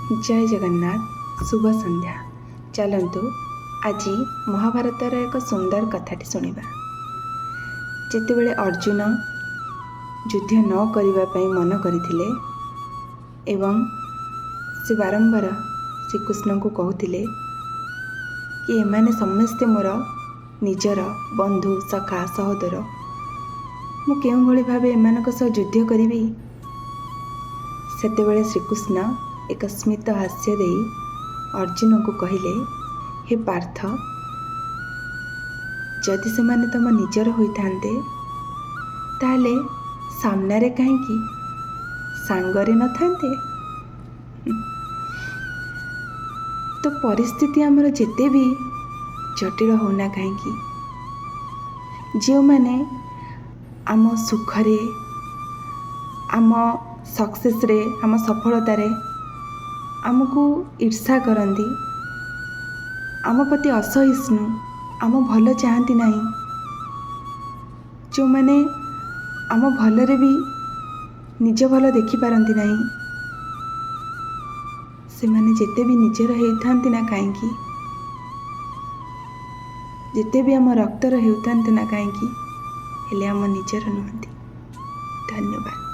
जय जगन्नाथ। शुभ संध्या। चलतु आज महाभारतर एक सुंदर कथाटी शुणा। जितेबले अर्जुन युद्ध न करने मन करथिले एवं से बारंबार श्रीकृष्ण को कहते कि एमाने समस्ते मोर निजर बंधु सखा सहोदर, मु केउं भली भावे एमानक सह युद्ध करिबी। सेतेबेले श्रीकृष्ण एक स्मित हास्य दे अर्जुन को कहले, हे पार्थ, जदि से माने तुम निजर होइथांते ताले सामने रे कहीं सांगरे न थांते। तो परिस्थिति आमर जेते भी जटिल होना कहीं, जो माने आम सुखरे, आम सक्सेस रे, आम सफलता रे आमको ईर्षा करती, आम प्रति असहिष्णु, आम भल चाहती नहीं, जो माने आम भलरे भी निज भल देखी पारती नहीं, से माने जेते भी निजर होइथांती ना कहीं, जेते भी आम रक्तर होइथांती ना कहीं, हेले आम निजर नुहंती। धन्यवाद।